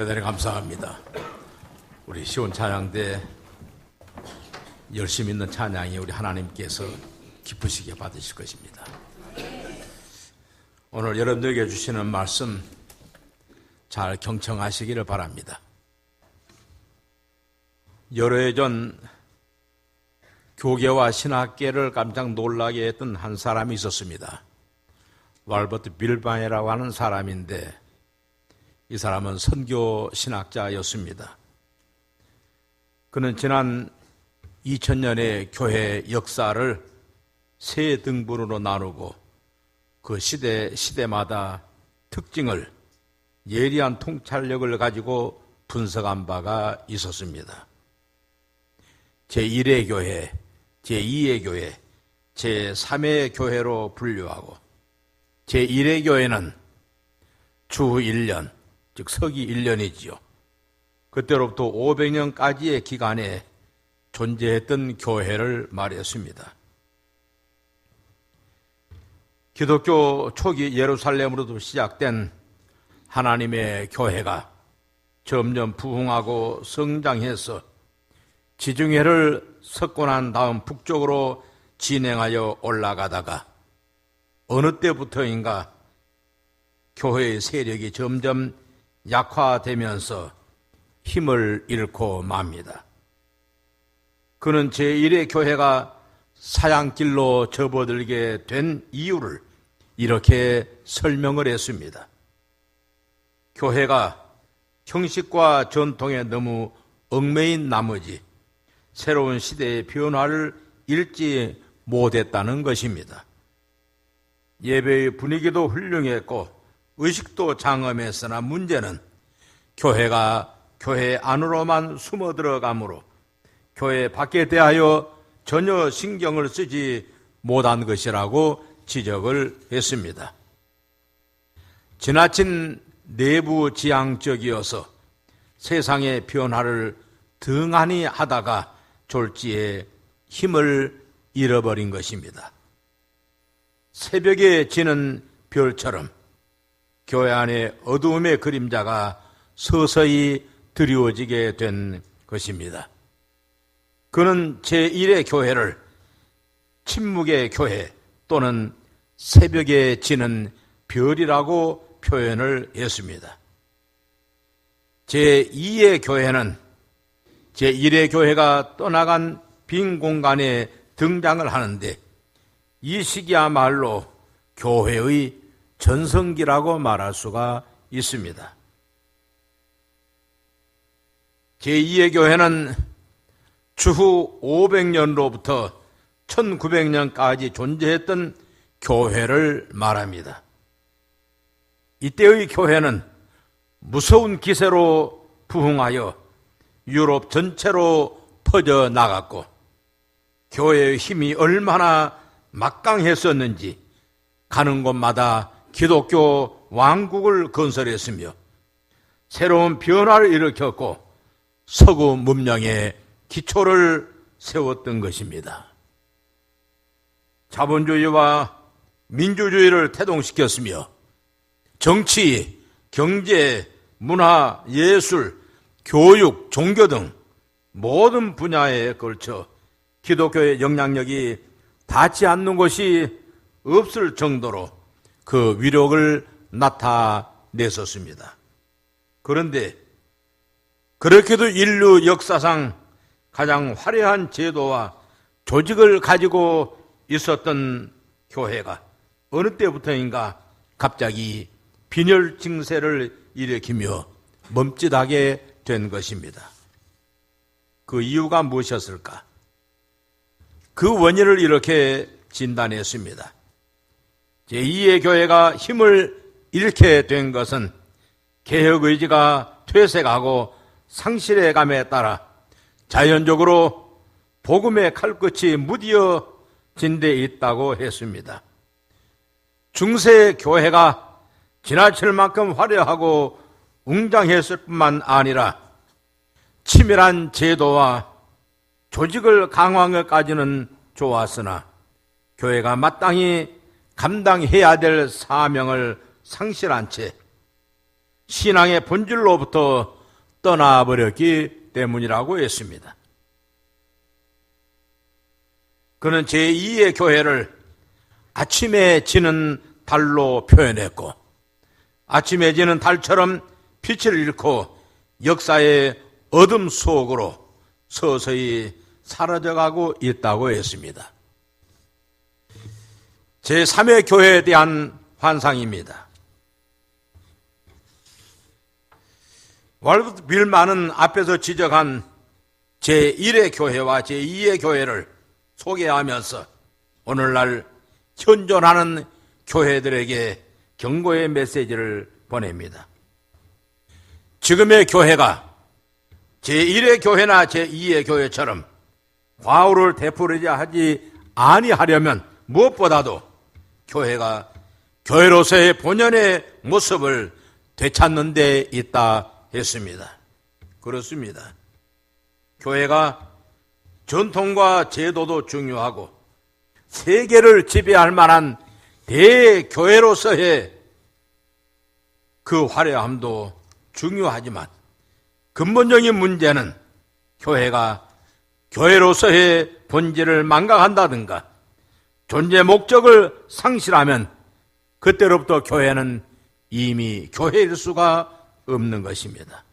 대단히 감사합니다. 우리 시온 찬양대 열심 있는 찬양이 우리 하나님께서 기쁘시게 받으실 것입니다. 오늘 여러분들에게 주시는 말씀 잘 경청하시기를 바랍니다. 여러 해 전 교계와 신학계를 깜짝 놀라게 했던 한 사람이 있었습니다. 왈버트 빌바이라고 하는 사람인데 이 사람은 선교 신학자였습니다. 그는 지난 2000년의 교회 역사를 세 등분으로 나누고 그 시대마다 특징을 예리한 통찰력을 가지고 분석한 바가 있었습니다. 제1의 교회, 제2의 교회, 제3의 교회로 분류하고 제1의 교회는 주 1년, 즉 서기 1년이지요. 그때로부터 500년까지의 기간에 존재했던 교회를 말했습니다. 기독교 초기 예루살렘으로부터 시작된 하나님의 교회가 점점 부흥하고 성장해서 지중해를 석권한 다음 북쪽으로 진행하여 올라가다가 어느 때부터인가 교회의 세력이 점점 약화되면서 힘을 잃고 맙니다. 그는 제1의 교회가 사양길로 접어들게 된 이유를 이렇게 설명을 했습니다. 교회가 형식과 전통에 너무 얽매인 나머지 새로운 시대의 변화를 읽지 못했다는 것입니다. 예배의 분위기도 훌륭했고 의식도 장엄했으나 문제는 교회가 교회 안으로만 숨어 들어가므로 교회 밖에 대하여 전혀 신경을 쓰지 못한 것이라고 지적을 했습니다. 지나친 내부 지향적이어서 세상의 변화를 등한히 하다가 졸지에 힘을 잃어버린 것입니다. 새벽에 지는 별처럼 교회 안에 어두움의 그림자가 서서히 드리워지게 된 것입니다. 그는 제1의 교회를 침묵의 교회 또는 새벽에 지는 별이라고 표현을 했습니다. 제2의 교회는 제1의 교회가 떠나간 빈 공간에 등장을 하는데 이 시기야말로 교회의 전성기라고 말할 수가 있습니다. 제2의 교회는 주후 500년로부터 1900년까지 존재했던 교회를 말합니다. 이때의 교회는 무서운 기세로 부흥하여 유럽 전체로 퍼져나갔고 교회의 힘이 얼마나 막강했었는지 가는 곳마다 기독교 왕국을 건설했으며 새로운 변화를 일으켰고 서구 문명의 기초를 세웠던 것입니다. 자본주의와 민주주의를 태동시켰으며 정치, 경제, 문화, 예술, 교육, 종교 등 모든 분야에 걸쳐 기독교의 영향력이 닿지 않는 곳이 없을 정도로 그 위력을 나타냈었습니다. 그런데 그렇게도 인류 역사상 가장 화려한 제도와 조직을 가지고 있었던 교회가 어느 때부터인가 갑자기 빈혈 증세를 일으키며 멈칫하게 된 것입니다. 그 이유가 무엇이었을까? 그 원인을 이렇게 진단했습니다. 제2의 교회가 힘을 잃게 된 것은 개혁의지가 퇴색하고 상실해감에 따라 자연적으로 복음의 칼끝이 무뎌진 데 있다고 했습니다. 중세 교회가 지나칠 만큼 화려하고 웅장했을 뿐만 아니라 치밀한 제도와 조직을 강화한 것까지는 좋았으나 교회가 마땅히 감당해야 될 사명을 상실한 채 신앙의 본질로부터 떠나버렸기 때문이라고 했습니다. 그는 제2의 교회를 아침에 지는 달로 표현했고, 아침에 지는 달처럼 빛을 잃고 역사의 어둠 속으로 서서히 사라져가고 있다고 했습니다. 제3의 교회에 대한 환상입니다. 월드 빌만은 앞에서 지적한 제1의 교회와 제2의 교회를 소개하면서 오늘날 현존하는 교회들에게 경고의 메시지를 보냅니다. 지금의 교회가 제1의 교회나 제2의 교회처럼 과오를 되풀이자 하지 아니하려면 무엇보다도 교회가 교회로서의 본연의 모습을 되찾는 데 있다 했습니다. 그렇습니다. 교회가 전통과 제도도 중요하고 세계를 지배할 만한 대교회로서의 그 화려함도 중요하지만 근본적인 문제는 교회가 교회로서의 본질을 망각한다든가 존재 목적을 상실하면 그때로부터 교회는 이미 교회일 수가 없는 것입니다.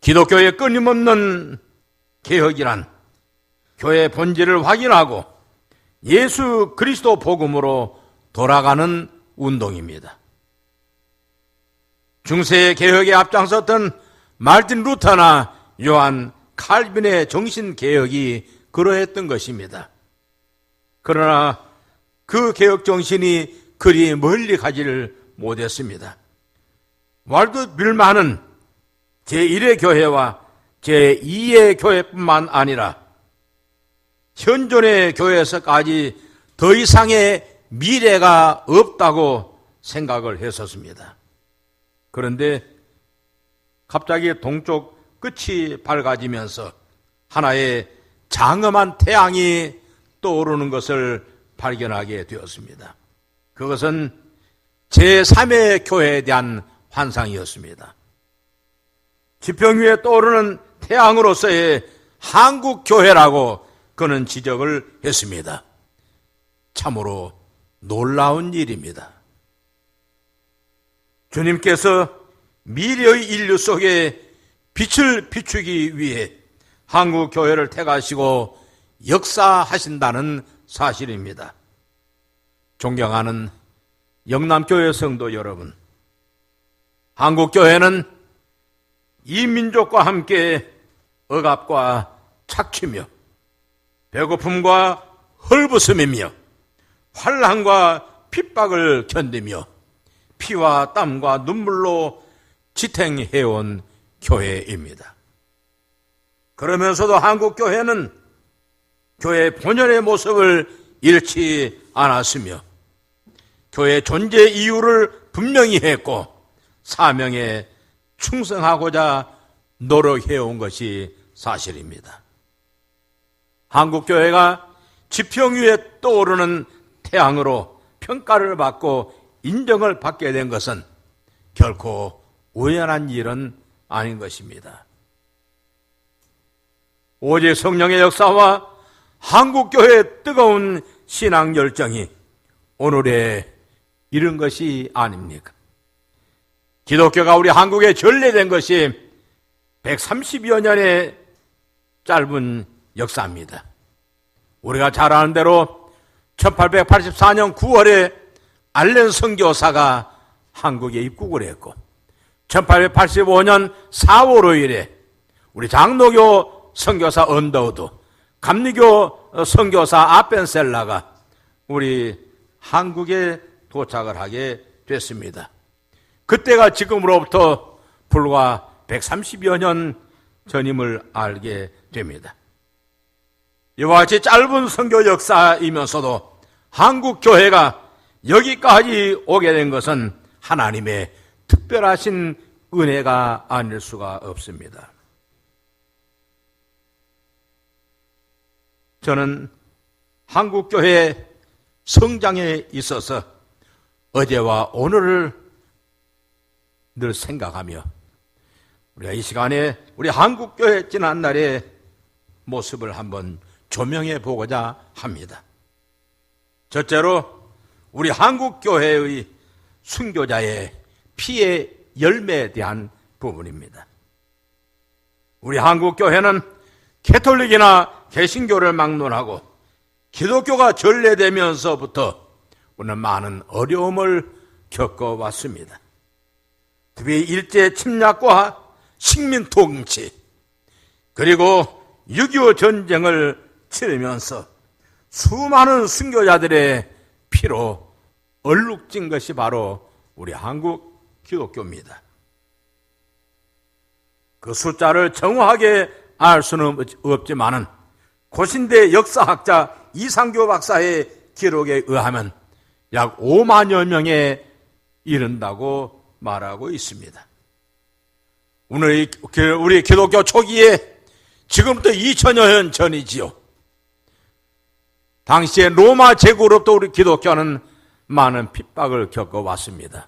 기독교의 끊임없는 개혁이란 교회의 본질을 확인하고 예수 그리스도 복음으로 돌아가는 운동입니다. 중세의 개혁에 앞장섰던 마르틴 루터나 요한 칼빈의 정신개혁이 그러했던 것입니다. 그러나 그 개혁 정신이 그리 멀리 가지를 못했습니다. 월드 빌만은 제1의 교회와 제2의 교회뿐만 아니라 현존의 교회에서까지 더 이상의 미래가 없다고 생각을 했었습니다. 그런데 갑자기 동쪽 끝이 밝아지면서 하나의 장엄한 태양이 떠오르는 것을 발견하게 되었습니다. 그것은 제3의 교회에 대한 환상이었습니다. 지평 위에 떠오르는 태양으로서의 한국교회라고 그는 지적을 했습니다. 참으로 놀라운 일입니다. 주님께서 미래의 인류 속에 빛을 비추기 위해 한국교회를 택하시고 역사하신다는 사실입니다. 존경하는 영남교회 성도 여러분, 한국교회는 이 민족과 함께 억압과 착취며 배고픔과 헐벗음이며 환난과 핍박을 견디며 피와 땀과 눈물로 지탱해온 교회입니다. 그러면서도 한국교회는 교회의 본연의 모습을 잃지 않았으며 교회의 존재 이유를 분명히 했고 사명에 충성하고자 노력해온 것이 사실입니다. 한국교회가 지평 위에 떠오르는 태양으로 평가를 받고 인정을 받게 된 것은 결코 우연한 일은 아닌 것입니다. 오직 성령의 역사와 한국교회의 뜨거운 신앙 열정이 오늘에 이른 것이 아닙니까? 기독교가 우리 한국에 전래된 것이 130여 년의 짧은 역사입니다. 우리가 잘 아는 대로 1884년 9월에 알렌 선교사가 한국에 입국을 했고 1885년 4월 5일에 우리 장로교 선교사 언더우드, 감리교 선교사 아펜셀라가 우리 한국에 도착을 하게 됐습니다. 그때가 지금으로부터 불과 130여 년 전임을 알게 됩니다. 이와 같이 짧은 선교 역사이면서도 한국 교회가 여기까지 오게 된 것은 하나님의 특별하신 은혜가 아닐 수가 없습니다. 저는 한국 교회의 성장에 있어서 어제와 오늘을 늘 생각하며 우리가 이 시간에 우리 한국교회 지난날의 모습을 한번 조명해 보고자 합니다. 첫째로 우리 한국교회의 순교자의 피의 열매에 대한 부분입니다. 우리 한국교회는 캐톨릭이나 개신교를 막론하고 기독교가 전래되면서부터 우리는 많은 어려움을 겪어왔습니다. 특히 일제 침략과 식민 통치, 그리고 6.25 전쟁을 치르면서 수많은 순교자들의 피로 얼룩진 것이 바로 우리 한국 기독교입니다. 그 숫자를 정확하게 알 수는 없지만은 고신대 역사학자 이상교 박사의 기록에 의하면 약 5만여 명에 이른다고 말하고 있습니다. 오늘 우리 기독교 초기에 지금부터 2000여 년 전이지요. 당시에 로마 제국으로부터 우리 기독교는 많은 핍박을 겪어왔습니다.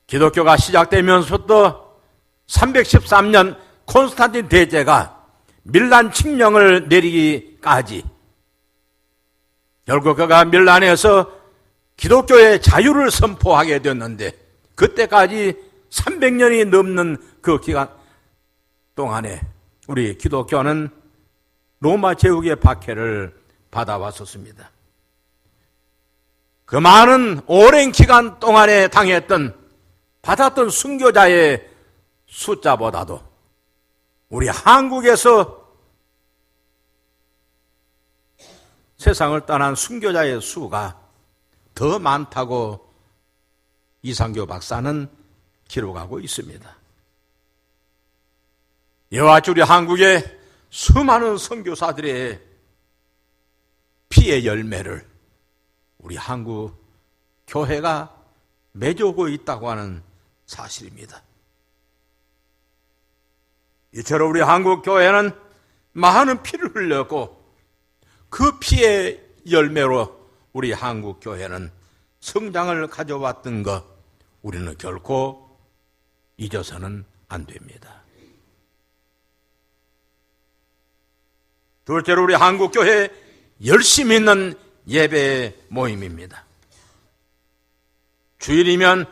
기독교가 시작되면서부터 313년 콘스탄틴 대제가 밀란 칙령을 내리기까지 결국 그가 밀란에서 기독교의 자유를 선포하게 됐는데 그때까지 300년이 넘는 그 기간 동안에 우리 기독교는 로마 제국의 박해를 받아왔었습니다. 그 많은 오랜 기간 동안에 받았던 순교자의 숫자보다도 우리 한국에서 세상을 떠난 순교자의 수가 더 많다고 이상교 박사는 기록하고 있습니다. 이와 같이 우리 한국의 수많은 선교사들의 피의 열매를 우리 한국 교회가 맺어오고 있다고 하는 사실입니다. 이처럼 우리 한국 교회는 많은 피를 흘렸고 그 피의 열매로 우리 한국 교회는 성장을 가져왔던 것 우리는 결코 잊어서는 안 됩니다. 둘째로 우리 한국 교회 열심히 있는 예배 모임입니다. 주일이면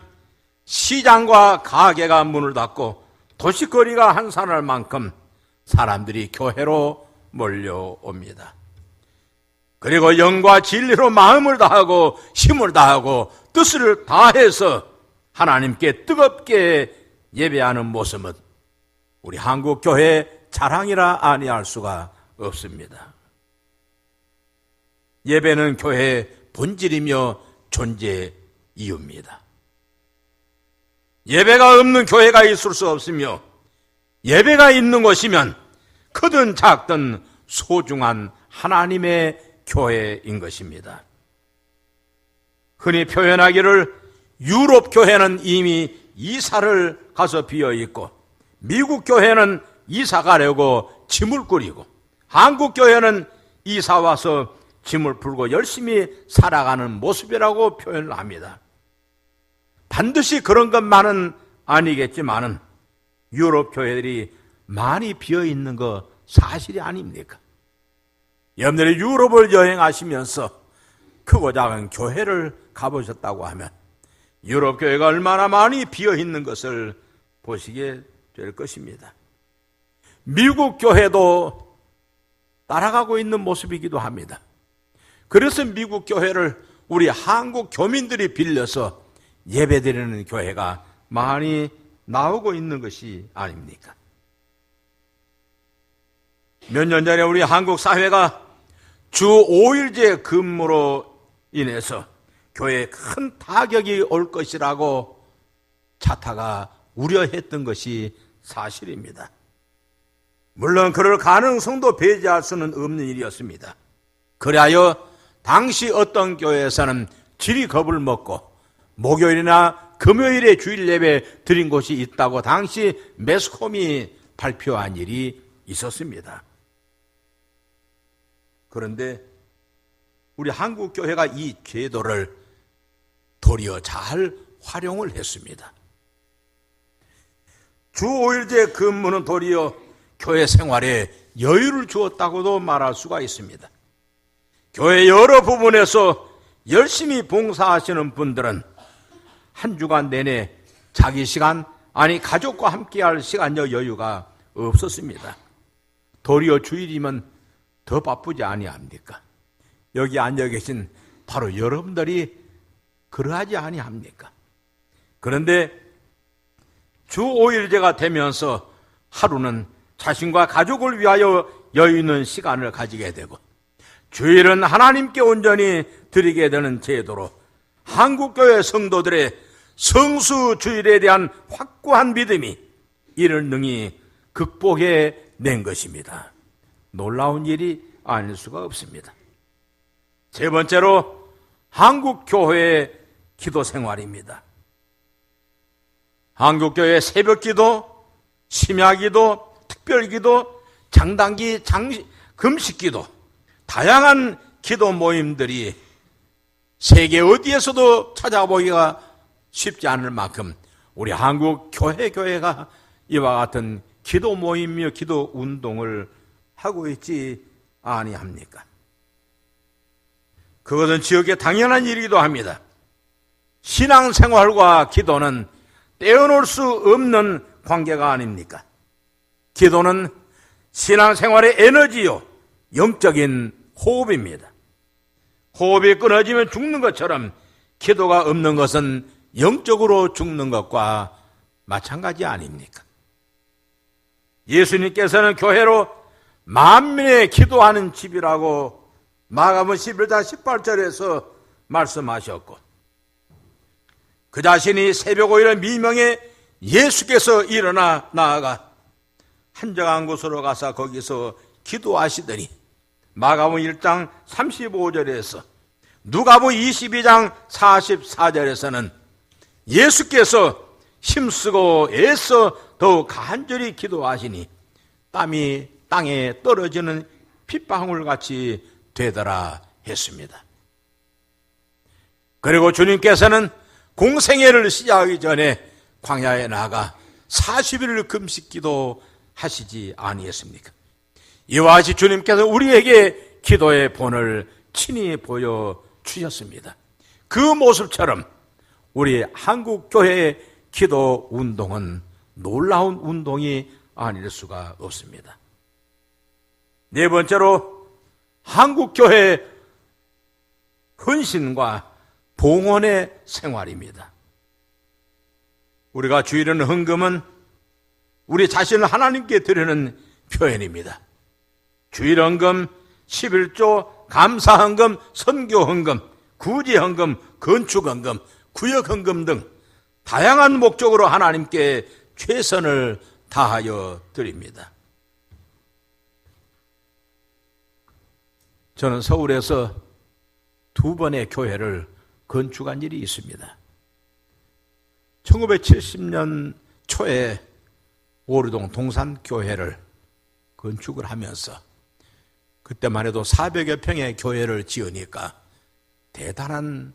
시장과 가게가 문을 닫고 도시거리가 한산할 만큼 사람들이 교회로 몰려옵니다. 그리고 영과 진리로 마음을 다하고 힘을 다하고 뜻을 다해서 하나님께 뜨겁게 예배하는 모습은 우리 한국 교회의 자랑이라 아니할 수가 없습니다. 예배는 교회의 본질이며 존재 이유입니다. 예배가 없는 교회가 있을 수 없으며 예배가 있는 곳이면 크든 작든 소중한 하나님의 교회인 것입니다. 흔히 표현하기를 유럽 교회는 이미 이사를 가서 비어 있고 미국 교회는 이사 가려고 짐을 꾸리고 한국 교회는 이사 와서 짐을 풀고 열심히 살아가는 모습이라고 표현을 합니다. 반드시 그런 것만은 아니겠지만은 유럽 교회들이 많이 비어 있는 거 사실이 아닙니까? 여러분들이 유럽을 여행하시면서 크고 작은 교회를 가보셨다고 하면 유럽 교회가 얼마나 많이 비어 있는 것을 보시게 될 것입니다. 미국 교회도 따라가고 있는 모습이기도 합니다. 그래서 미국 교회를 우리 한국 교민들이 빌려서 예배드리는 교회가 많이 나오고 있는 것이 아닙니까? 몇 년 전에 우리 한국 사회가 주 5일제 근무로 인해서 교회에 큰 타격이 올 것이라고 자타가 우려했던 것이 사실입니다. 물론 그럴 가능성도 배제할 수는 없는 일이었습니다. 그리하여 당시 어떤 교회에서는 지리 겁을 먹고 목요일이나 금요일에 주일 예배 드린 곳이 있다고 당시 매스컴이 발표한 일이 있었습니다. 그런데 우리 한국 교회가 이 제도를 도리어 잘 활용을 했습니다. 주 5일제 근무는 도리어 교회 생활에 여유를 주었다고도 말할 수가 있습니다. 교회 여러 부분에서 열심히 봉사하시는 분들은 한 주간 내내 자기 시간, 아니 가족과 함께할 시간적 여유가 없었습니다. 도리어 주일이면 더 바쁘지 아니합니까? 여기 앉아 계신 바로 여러분들이 그러하지 아니합니까? 그런데 주 5일제가 되면서 하루는 자신과 가족을 위하여 여유 있는 시간을 가지게 되고, 주일은 하나님께 온전히 드리게 되는 제도로 한국교회 성도들의 성수 주일에 대한 확고한 믿음이 이를 능히 극복해 낸 것입니다. 놀라운 일이 아닐 수가 없습니다. 세 번째로 한국교회의 기도 생활입니다. 한국교회 새벽기도, 심야기도, 특별기도, 장단기, 금식기도, 다양한 기도 모임들이 세계 어디에서도 찾아보기가 쉽지 않을 만큼 우리 한국 교회가 이와 같은 기도 모임이며 기도 운동을 하고 있지 아니합니까? 그것은 지역의 당연한 일이기도 합니다. 신앙생활과 기도는 떼어놓을 수 없는 관계가 아닙니까? 기도는 신앙생활의 에너지요, 영적인 호흡입니다. 호흡이 끊어지면 죽는 것처럼 기도가 없는 것은 영적으로 죽는 것과 마찬가지 아닙니까? 예수님께서는 교회로 만민의 기도하는 집이라고 마가복음 11장 18절에서 말씀하셨고, 그 자신이 새벽 5일의 미명에 예수께서 일어나 나아가 한적한 곳으로 가서 거기서 기도하시더니 마가복음 1장 35절에서 누가복음 22장 44절에서는 예수께서 힘쓰고 애써 더욱 간절히 기도하시니 땀이 땅에 떨어지는 핏방울같이 되더라 했습니다. 그리고 주님께서는 공생애를 시작하기 전에 광야에 나가 40일을 금식기도 하시지 아니했습니까? 이와 같이 주님께서 우리에게 기도의 본을 친히 보여주셨습니다. 그 모습처럼 우리 한국교회의 기도 운동은 놀라운 운동이 아닐 수가 없습니다. 네 번째로 한국교회의 헌신과 봉헌의 생활입니다. 우리가 주일은 헌금은 우리 자신을 하나님께 드리는 표현입니다. 주일 헌금, 11조, 감사 헌금, 선교 헌금, 구제 헌금, 건축 헌금, 구역 헌금 등 다양한 목적으로 하나님께 최선을 다하여 드립니다. 저는 서울에서 2번의 교회를 건축한 일이 있습니다. 1970년 초에 오류동 동산교회를 건축을 하면서 그때만 해도 400여 평의 교회를 지으니까 대단한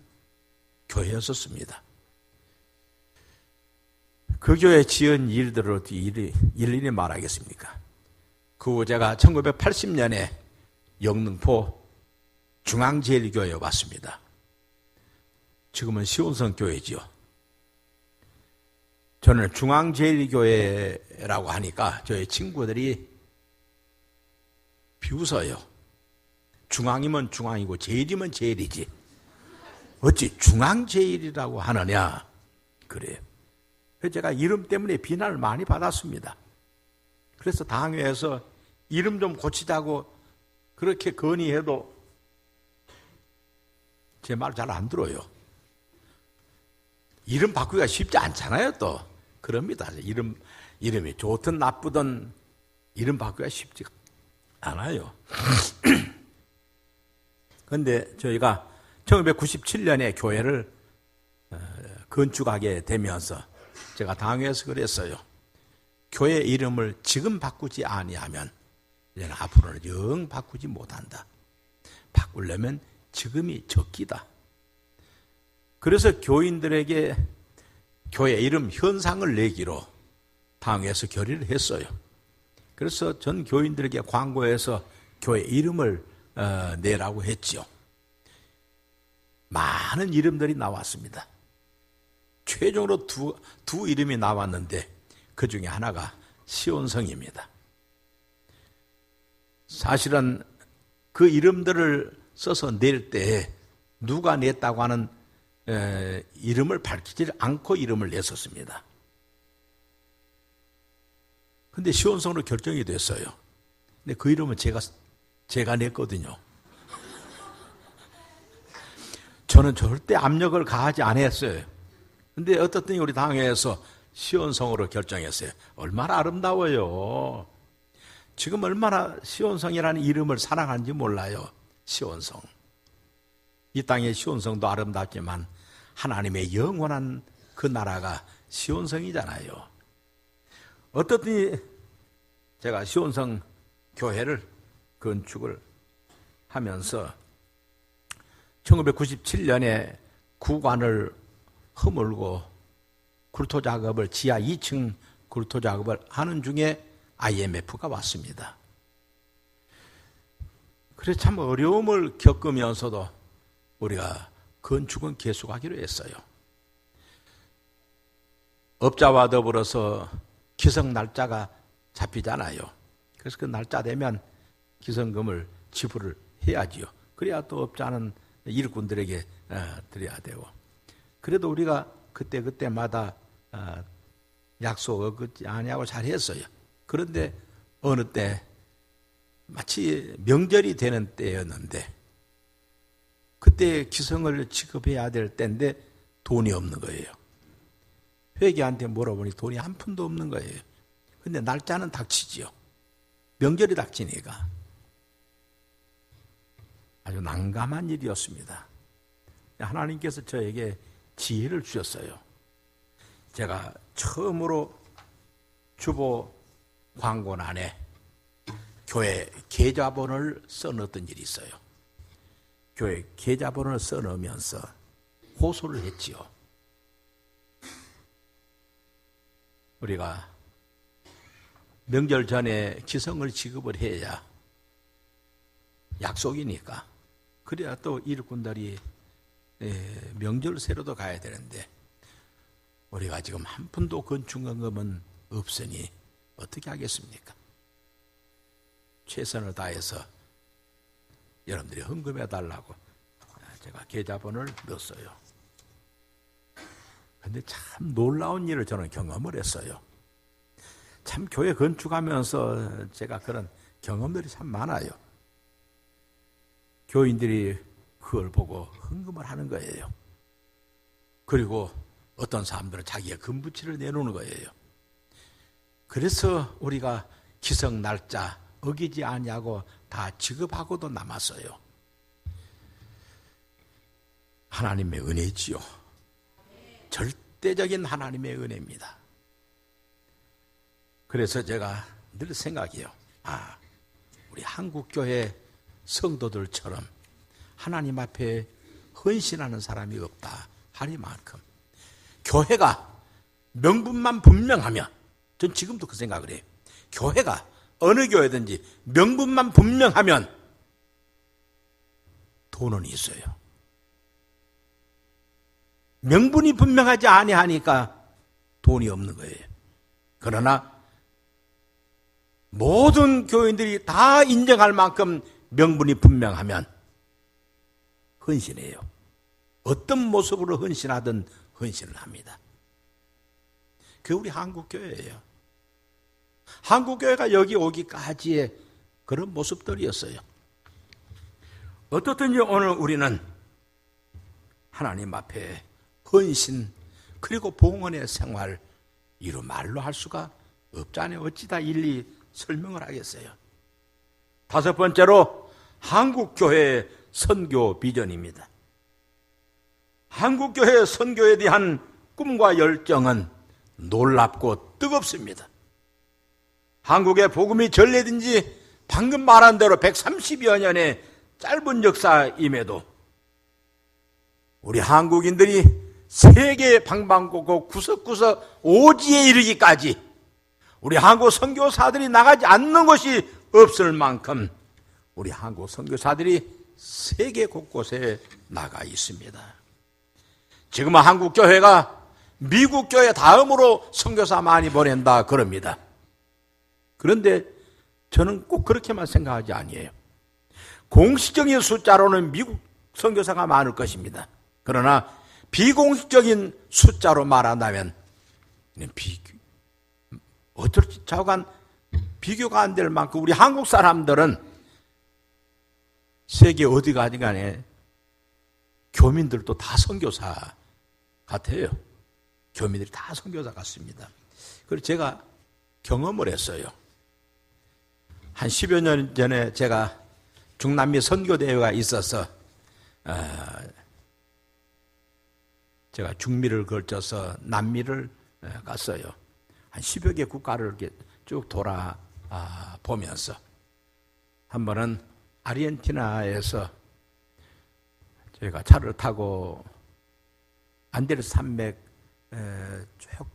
교회였었습니다. 그 교회 지은 일들을 일일이 말하겠습니까? 그 후 제가 1980년에 영등포 중앙제일교회에 왔습니다. 지금은 시온성교회지요. 저는 중앙제일교회라고 하니까 저희 친구들이 비웃어요. 중앙이면 중앙이고 제일이면 제일이지. 어찌 중앙제일이라고 하느냐. 그래요. 그래서 제가 이름 때문에 비난을 많이 받았습니다. 그래서 당회에서 이름 좀 고치자고 그렇게 건의해도 제 말 잘 안 들어요. 이름 바꾸기가 쉽지 않잖아요, 또. 그럽니다. 이름이 좋든 나쁘든 이름 바꾸기가 쉽지 않아요. 그런데 저희가 1997년에 교회를 건축하게 되면서 제가 당회에서 그랬어요. 교회 이름을 지금 바꾸지 아니하면 이제는 앞으로는 영 바꾸지 못한다. 바꾸려면 지금이 적기다. 그래서 교인들에게 교회 이름 현상을 내기로 당에서 결의를 했어요. 그래서 전 교인들에게 광고해서 교회 이름을 내라고 했지요. 많은 이름들이 나왔습니다. 최종으로 두 이름이 나왔는데 그 중에 하나가 시온성입니다. 사실은 그 이름들을 써서 낼 때 누가 냈다고 하는 이름을 밝히지 않고 이름을 냈었습니다. 근데 시온성으로 결정이 됐어요. 근데 그 이름은 제가 냈거든요. 저는 절대 압력을 가하지 않았어요. 근데 어떻더니 우리 당회에서 시온성으로 결정했어요. 얼마나 아름다워요. 지금 얼마나 시온성이라는 이름을 사랑하는지 몰라요. 시온성. 이 땅의 시온성도 아름답지만 하나님의 영원한 그 나라가 시온성이잖아요. 어떻더니 제가 시온성 교회를 건축을 하면서 1997년에 구관을 허물고 굴토 작업을 지하 2층 굴토 작업을 하는 중에 IMF가 왔습니다. 그래서 참 어려움을 겪으면서도 우리가 건축은 계속하기로 했어요. 업자와 더불어서 기성 날짜가 잡히잖아요. 그래서 그 날짜 되면 기성금을 지불을 해야지요. 그래야 또 업자는 일꾼들에게 드려야 되고. 그래도 우리가 그때마다 약속 어긋지 아니하고 잘했어요. 그런데 어느 때 마치 명절이 되는 때였는데 그때 기성을 지급해야 될 때인데 돈이 없는 거예요. 회계한테 물어보니 돈이 한 푼도 없는 거예요. 근데 날짜는 닥치지요. 명절이 닥치니까. 아주 난감한 일이었습니다. 하나님께서 저에게 지혜를 주셨어요. 제가 처음으로 주보 광고란에 교회 계좌번호를 써넣었던 일이 있어요. 교회 계좌번호를 써넣으면서 호소를 했지요. 우리가 명절 전에 기성을 지급을 해야 약속이니까. 그래야 또 일꾼들이 명절 세로도 가야 되는데 우리가 지금 한 푼도 건축원금은 없으니 어떻게 하겠습니까? 최선을 다해서 여러분들이 헌금해 달라고 제가 계좌번호를 넣었어요. 그런데 참 놀라운 일을 저는 경험을 했어요. 참 교회 건축하면서 제가 그런 경험들이 참 많아요. 교인들이 그걸 보고 헌금을 하는 거예요. 그리고 어떤 사람들은 자기의 금부치를 내놓는 거예요. 그래서 우리가 기성 날짜 어기지 아니하고 다 지급하고도 남았어요. 하나님의 은혜지요. 절대적인 하나님의 은혜입니다. 그래서 제가 늘 생각해요. 우리 한국교회 성도들처럼 하나님 앞에 헌신하는 사람이 없다 하니만큼 교회가 명분만 분명하면, 전 지금도 그 생각을 해요. 교회가 어느 교회든지 명분만 분명하면 돈은 있어요. 명분이 분명하지 아니하니까 돈이 없는 거예요. 그러나 모든 교인들이 다 인정할 만큼 명분이 분명하면 헌신해요. 어떤 모습으로 헌신하든 헌신을 합니다. 그게 우리 한국교회예요. 한국교회가 여기 오기까지의 그런 모습들이었어요. 어떻든지 오늘 우리는 하나님 앞에 헌신 그리고 봉헌의 생활 이루 말로 할 수가 없잖아요. 어찌 다 일일이 설명을 하겠어요. 다섯 번째로 한국교회의 선교 비전입니다. 한국교회의 선교에 대한 꿈과 열정은 놀랍고 뜨겁습니다. 한국의 복음이 전래된 지 방금 말한 대로 130여 년의 짧은 역사임에도 우리 한국인들이 세계 방방곡곡 구석구석 오지에 이르기까지 우리 한국 선교사들이 나가지 않는 곳이 없을 만큼 우리 한국 선교사들이 세계 곳곳에 나가 있습니다. 지금은 한국 교회가 미국 교회 다음으로 선교사 많이 보낸다 그럽니다. 그런데 저는 꼭 그렇게만 생각하지 아니에요. 공식적인 숫자로는 미국 선교사가 많을 것입니다. 그러나 비공식적인 숫자로 말한다면 어쩔지 좌우간 비교가 안 될 만큼 우리 한국 사람들은 세계 어디 가든 간에 교민들도 다 선교사 같아요. 교민들이 다 선교사 같습니다. 그래서 제가 경험을 했어요. 한 10여 년 전에 제가 중남미 선교대회가 있어서 제가 중미를 걸쳐서 남미를 갔어요. 한 10여 개 국가를 이렇게 쭉 돌아보면서 한 번은 아르헨티나에서 저희가 차를 타고 안데르 산맥 쭉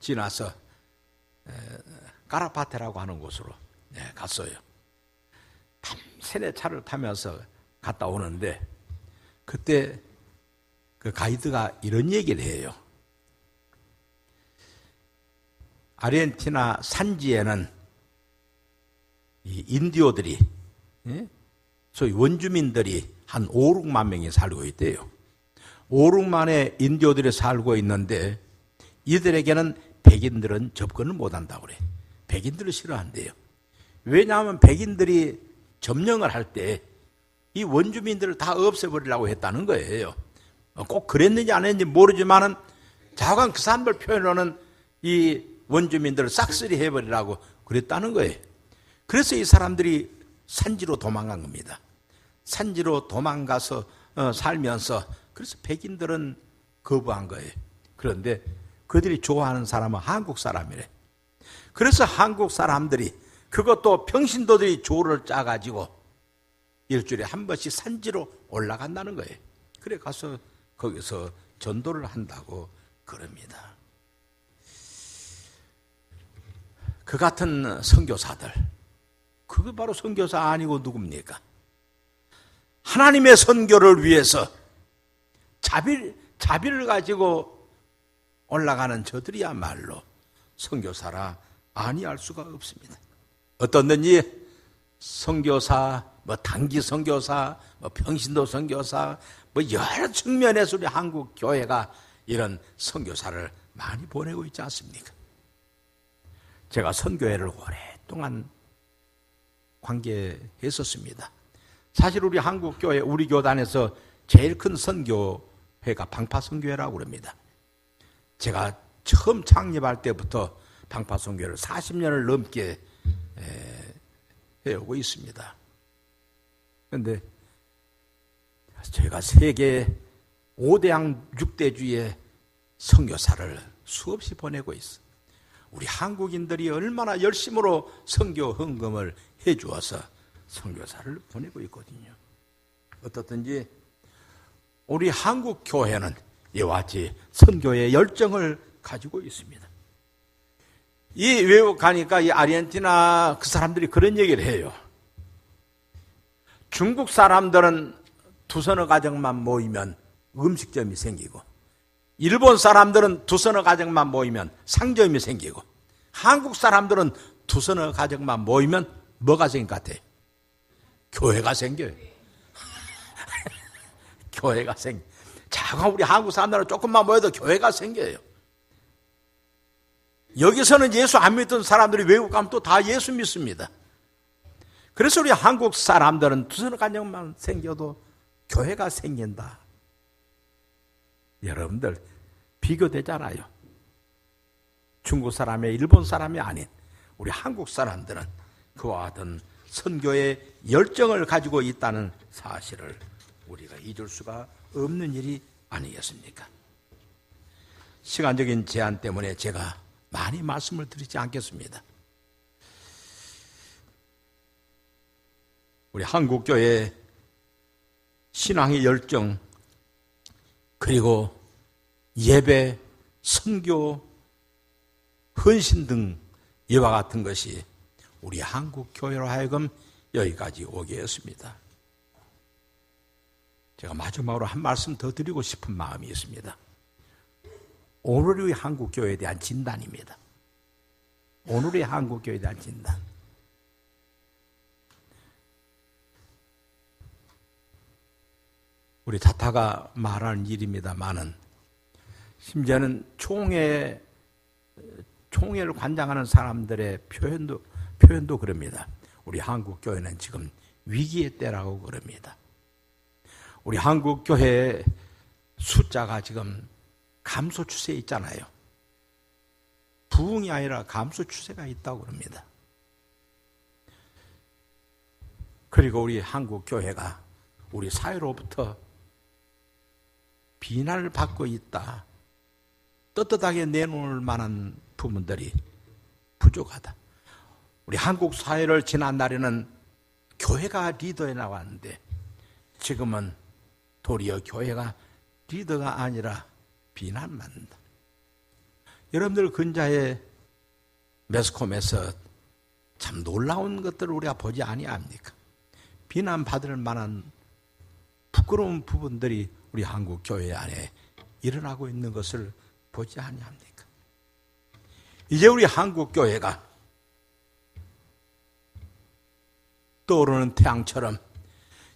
지나서 까라파테라고 하는 곳으로 갔어요. 밤새내 차를 타면서 갔다 오는데 그때 그 가이드가 이런 얘기를 해요. 아르헨티나 산지에는 이 인디오들이 소위 원주민들이 한 5, 6만 명이 살고 있대요. 5, 6만의 인디오들이 살고 있는데 이들에게는 백인들은 접근을 못한다고 그래. 백인들을 싫어한대요. 왜냐하면 백인들이 점령을 할 때 이 원주민들을 다 없애버리려고 했다는 거예요. 꼭 그랬는지 안 했는지 모르지만은 좌우간 그 사람들 표현으로는 이 원주민들을 싹쓸이 해버리라고 그랬다는 거예요. 그래서 이 사람들이 산지로 도망간 겁니다. 산지로 도망가서 살면서 그래서 백인들은 거부한 거예요. 그런데 그들이 좋아하는 사람은 한국 사람이래. 그래서 한국 사람들이 그것도 평신도들이 조를 짜가지고 일주일에 한 번씩 산지로 올라간다는 거예요. 그래 가서 거기서 전도를 한다고 그럽니다. 그 같은 선교사들, 그게 바로 선교사 아니고 누굽니까? 하나님의 선교를 위해서 자비를 가지고 올라가는 저들이야말로 선교사라 아니할 수가 없습니다. 어떻든지 선교사, 단기 선교사, 평신도 선교사, 여러 측면에서 우리 한국 교회가 이런 선교사를 많이 보내고 있지 않습니까? 제가 선교회를 오랫동안 관계했었습니다. 사실 우리 한국 교회, 우리 교단에서 제일 큰 선교회가 방파선교회라고 그럽니다. 제가 처음 창립할 때부터 방파선교회를 40년을 넘게 해오고 있습니다. 그런데 제가 세계 5대양 6대주의 선교사를 수없이 보내고 있어요. 우리 한국인들이 얼마나 열심으로 선교 헌금을 해주어서 선교사를 보내고 있거든요. 어떻든지 우리 한국 교회는 이와 같이 선교의 열정을 가지고 있습니다. 이 외국 가니까 이 아르헨티나 그 사람들이 그런 얘기를 해요. 중국 사람들은 두서너 가정만 모이면 음식점이 생기고, 일본 사람들은 두서너 가정만 모이면 상점이 생기고, 한국 사람들은 두서너 가정만 모이면 뭐가 생길 것 같아요? 교회가 생겨요. 교회가 생겨. 자가 우리 한국 사람들은 조금만 모여도 교회가 생겨요. 여기서는 예수 안 믿던 사람들이 외국 가면 또 다 예수 믿습니다. 그래서 우리 한국 사람들은 두서너 가정만 생겨도 교회가 생긴다. 여러분들 비교되잖아요. 중국 사람이 일본 사람이 아닌 우리 한국 사람들은 그와 같은 선교의 열정을 가지고 있다는 사실을 우리가 잊을 수가 없는 일이 아니겠습니까? 시간적인 제한 때문에 제가 많이 말씀을 드리지 않겠습니다. 우리 한국교회 신앙의 열정, 그리고 예배, 선교, 헌신 등 이와 같은 것이 우리 한국 교회로 하여금 여기까지 오게 했습니다. 제가 마지막으로 한 말씀 더 드리고 싶은 마음이 있습니다. 오늘의 한국 교회에 대한 진단입니다. 오늘의 한국 교회에 대한 진단. 우리 자타가 말하는 일입니다만은 심지어는 총회를 관장하는 사람들의 표현도 그럽니다. 우리 한국 교회는 지금 위기의 때라고 그럽니다. 우리 한국 교회의 숫자가 지금 감소 추세에 있잖아요. 부흥이 아니라 감소 추세가 있다고 그럽니다. 그리고 우리 한국 교회가 우리 사회로부터 비난을 받고 있다. 떳떳하게 내놓을 만한 부분들이 부족하다. 우리 한국 사회를 지난날에는 교회가 리더에 나왔는데 지금은 도리어 교회가 리더가 아니라 비난받는다. 여러분들 근자의 매스컴에서 참 놀라운 것들을 우리가 보지 아니합니까? 비난받을 만한 부끄러운 부분들이 우리 한국 교회 안에 일어나고 있는 것을 보지 아니합니까? 이제 우리 한국 교회가 떠오르는 태양처럼,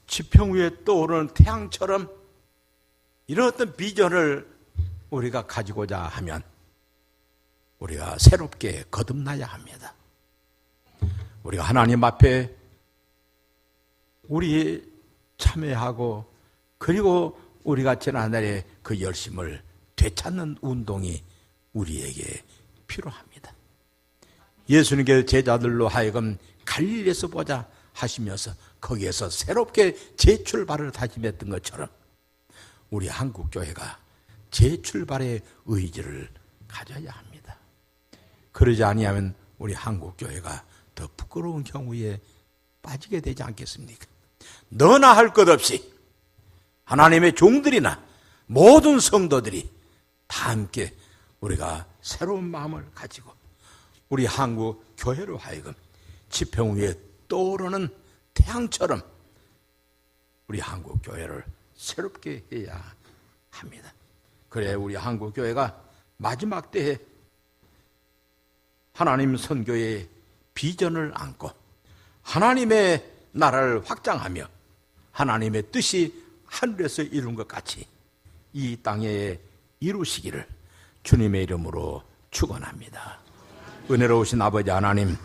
지평 위에 떠오르는 태양처럼 이런 어떤 비전을 우리가 가지고자 하면 우리가 새롭게 거듭나야 합니다. 우리가 하나님 앞에 우리 참여하고 그리고 우리가 지난날에 그 열심을 되찾는 운동이 우리에게 필요합니다. 예수님께서 제자들로 하여금 갈릴리에서 보자 하시면서 거기에서 새롭게 재출발을 다짐했던 것처럼 우리 한국교회가 재출발의 의지를 가져야 합니다. 그러지 아니하면 우리 한국교회가 더 부끄러운 경우에 빠지게 되지 않겠습니까? 너나 할 것 없이 하나님의 종들이나 모든 성도들이 다 함께 우리가 새로운 마음을 가지고 우리 한국 교회로 하여금 지평 위에 떠오르는 태양처럼 우리 한국 교회를 새롭게 해야 합니다. 그래 우리 한국 교회가 마지막 때에 하나님 선교의 비전을 안고 하나님의 나라를 확장하며 하나님의 뜻이 하늘에서 이룬 것 같이 이 땅에 이루시기를 주님의 이름으로 축원합니다. 은혜로우신 아버지 하나님,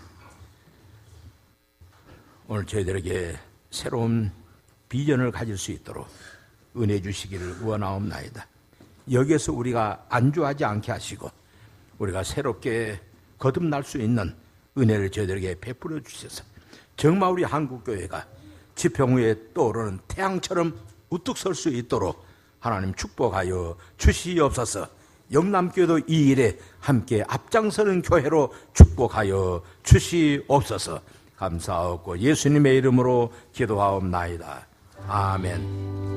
오늘 저희들에게 새로운 비전을 가질 수 있도록 은혜 주시기를 원하옵나이다. 여기에서 우리가 안주하지 않게 하시고 우리가 새롭게 거듭날 수 있는 은혜를 저희들에게 베풀어 주셔서 정말 우리 한국교회가 지평 위에 떠오르는 태양처럼 우뚝 설 수 있도록 하나님 축복하여 주시옵소서. 영남교회도 이 일에 함께 앞장서는 교회로 축복하여 주시옵소서. 감사하고 예수님의 이름으로 기도하옵나이다. 아멘.